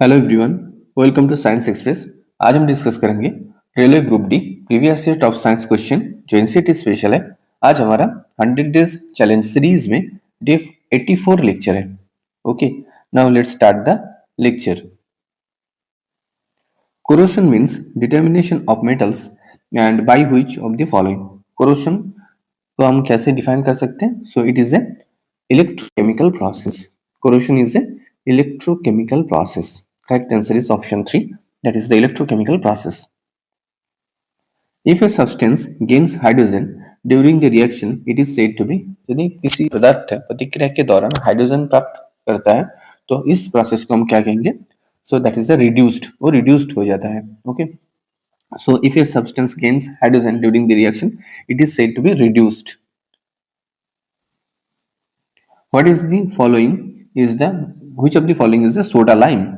Hello everyone, welcome to Science Express. आज हम discuss करेंगे railway group D previous year top science question जो NCERT special है। आज हमारा 100 डेज चैलेंज सीरीज में डे 84 लेक्चर है। Okay, now let's start the lecture. Corrosion means determination of metals and by which of the following. Corrosion को हम कैसे define कर सकते हैं? So it is a electrochemical process. Corrosion is a electrochemical process. Correct answer is option 3, that is the electrochemical process. If a substance gains hydrogen during the reaction, it is said to be, यदि किसी पदार्थ प्रतिक्रिया के दौरान hydrogen प्राप्त करता है तो इस प्रोसेस को हम क्या कहेंगे? So that is the reduced, वो रिड्यूस्ड हो जाता है। Okay, so if a substance gains hydrogen during the reaction, it is said to be reduced. What is the following is the which of the following is the soda lime?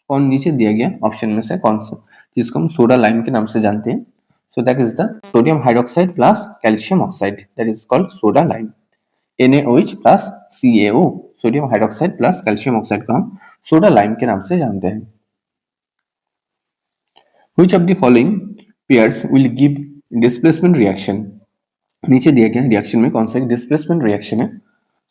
कौन नीचे दिया गया option में से कौन सा जिसको हम सोडा लाइम के नाम से जानते हैं? So that is the sodium hydroxide plus calcium oxide, that is called soda lime. NaOH plus CaO, sodium hydroxide plus calcium oxide को हम सोडा लाइम के नाम से जानते हैं। Which of the following pairs will give displacement reaction? नीचे दिया गया रिएक्शन में कौन सा डिस्प्लेसमेंट रिएक्शन है?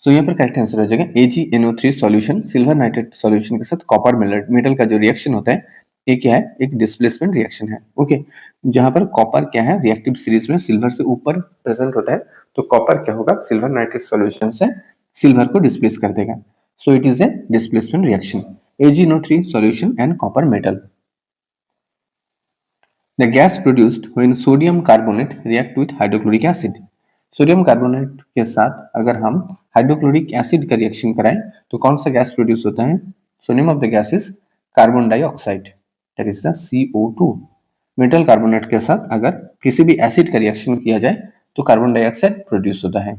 सो यहाँ पर करेक्ट आंसर हो जाएगा AgNO3 solution silver nitrate solution के साथ कॉपर मेटल का जो रिएक्शन होता है ये क्या है? एक डिस्प्लेसमेंट रिएक्शन है। ओके, जहां पर कॉपर क्या है रिएक्टिव सीरीज में सिल्वर से ऊपर प्रेजेंट होता है तो कॉपर क्या होगा? सिल्वर नाइट्रेट सॉल्यूशन से सिल्वर को डिस्प्लेस कर देगा। सो it is A displacement reaction AgNO3 solution and copper metal. The gas produced when sodium carbonate react with hydrochloric acid. Sodium carbonate के साथ अगर हम हाइड्रोक्लोरिक एसिड का रिएक्शन कराएं तो कौन सा गैस प्रोड्यूस होता है? So name of the gas is carbon dioxide, that is the CO2। Metal carbonate के साथ अगर किसी भी एसिड का रिएक्शन किया जाए तो कार्बन डाइऑक्साइड प्रोड्यूस होता है।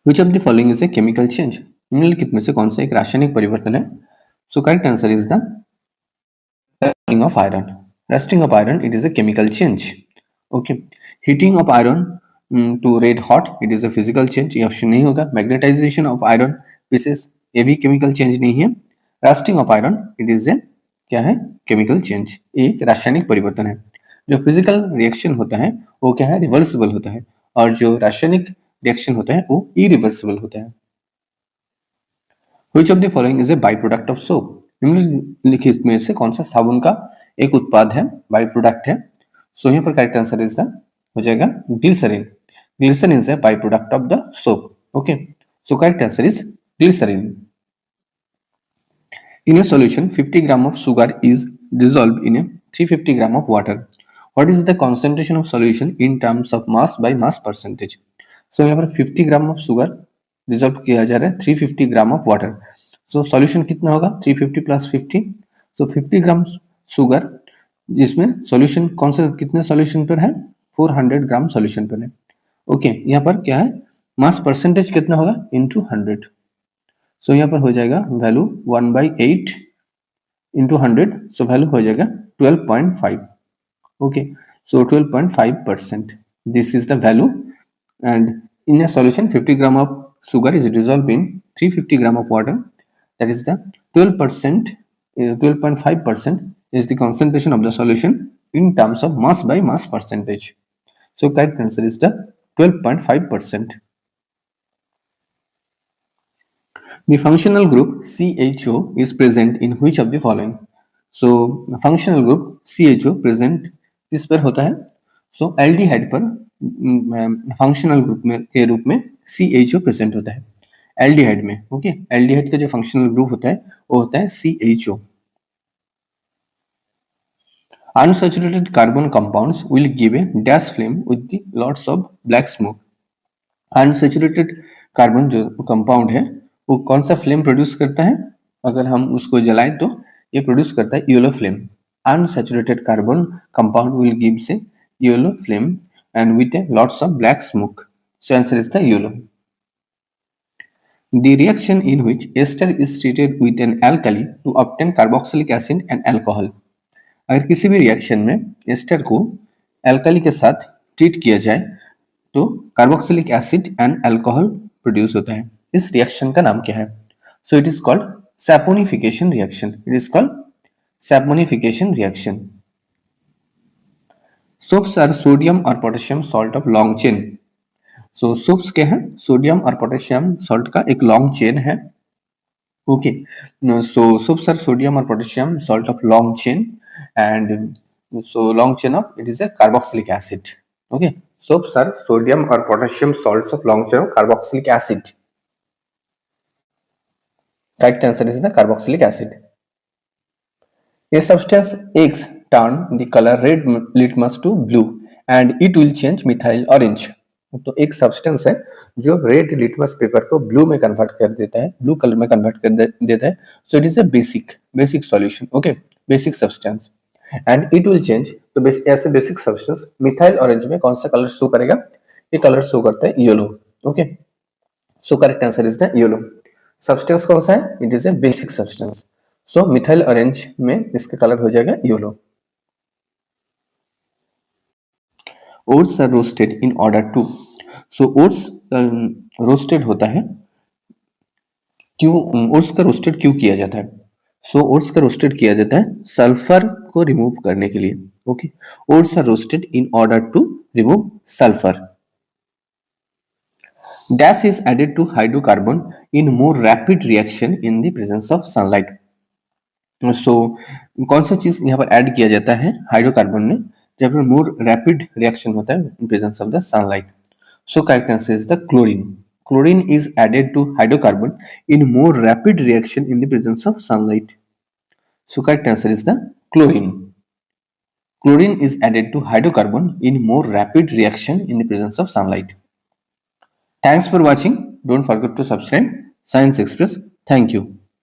Which of the following is a chemical change? निम्नलिखित में से कौन सा एक रासायनिक परिवर्तन है? सो correct answer is the rusting of iron. Rusting of iron, it is a chemical change. Okay, heating of iron to red hot, it is a physical change, ये ऑप्शन नहीं होगा। मैग्नेटाइजेशन ऑफ आयरन पीसेस, ये भी chemical change नहीं है। Rusting of iron, it is ए क्या है? Chemical change, एक रासायनिक परिवर्तन है। जो फिजिकल रिएक्शन होता है वो क्या है? रिवर्सिबल होता है, और जो रासायनिक रिएक्शन होता है वो इरिवर्सिबल होता है। Which of the following is a byproduct of soap? निम्नलिखित में से कौन सा साबुन का एक उत्पाद है, बाई प्रोडक्ट है? सो यहाँ पर करेक्ट आंसर इज द हो जाएगा glycerine. Glycerine is a by product of the soap. Okay, so correct answer is glycerine. In a solution, 50 gram of sugar is dissolved in a 350 gram of water. What is the concentration of solution in terms of mass by mass percentage? So यहाँ पर 50 gram of sugar dissolve किया जा रहा है 350 gram of water. So solution कितना होगा? 350 plus 50, सो 50 gram sugar, जिसमें solution कौन सा कितने सॉल्यूशन पर है? 400 ग्राम सॉल्यूशन पर है। ओके, यहाँ पर क्या है? मास परसेंटेज कितना होगा? इंटू 100। सो यहाँ पर हो जाएगा वैल्यू 1/8 इंटू 100, सो वैल्यू हो जाएगा 12.5। Okay, so 12.5%, this is the value. And in a solution 50 gram of sugar is dissolved in 350 gram of water, that is the 12%, 12.5% is the concentration of the solution in terms of mass by mass percentage. So correct answer is the 12.5%. The functional group CHO is present in which of the following? So functional group CHO present किस पर होता है? सो aldehyde पर functional group में के रूप में CHO present होता है एल्डिहाइड में। ओके, एल्डिहाइड का जो फंक्शनल ग्रुप होता है वो होता है CHO। Unsaturated carbon compounds will give a dash flame with the lots of black smoke. Unsaturated carbon जो कंपाउंड है वो कौन सा फ्लेम प्रोड्यूस करता है? अगर हम उसको जलाएं तो ये प्रोड्यूस करता है yellow flame. Unsaturated carbon compound will gives A yellow flame and with a lots of black smoke. So answer is the yellow. The reaction in which ester is treated with an alkali to obtain carboxylic acid and alcohol. अगर किसी भी reaction में ester को alkali के साथ treat किया जाए तो carboxylic acid and alcohol produce होता है। इस रिएक्शन का नाम क्या है? सो it is called saponification reaction. It is called saponification reaction. Soaps are sodium or potassium salt of long chain. So soaps क्या है? सोडियम और पोटेशियम सॉल्ट का एक लॉन्ग चेन है. Okay. No, so soaps are sodium or potassium salt of long chain, and so long chain of it is a carboxylic acid. Okay. Soaps are sodium or potassium salts of long chain of carboxylic acid. Correct answer is the carboxylic acid. A substance X turn the color red litmus to blue and it will change methyl orange. तो एक substance है जो red litmus paper को blue में convert कर देता है, blue colour में कन्वर्ट कर देता है. सो it is a basic solution. Okay, basic substance and it will change. तो ऐसे बेसिक सब्सटेंस मिथाइल ऑरेंज में कौन सा कलर शो करेगा? ये कलर शो करता है yellow. Okay, so correct answer is the yellow. Substance कौन सा है? It is a basic substance. So methyl orange में इसका कलर हो जाएगा yellow. Oats are roasted in order to. So oats roasted होता है. क्यों ओट्स का रोस्टेड क्यों किया जाता है? सो ओट्स का रोस्टेड किया जाता है सल्फर को रिमूव करने के लिए. Okay, ores are roasted in order to remove sulphur. Dash is added to hydrocarbon in more rapid reaction in the presence of sunlight. So कौन सा चीज यहाँ पर ऐड किया जाता है हाइड्रोकार्बन में जब मोर रैपिड रिएक्शन होता है in presence of the sunlight? So correct answer is the chlorine. Chlorine is added to hydrocarbon in more rapid reaction in the presence of sunlight. So correct answer is the chlorine. Chlorine is added to hydrocarbon in more rapid reaction in the presence of sunlight. Thanks for watching. Don't forget to subscribe Science Express. Thank you.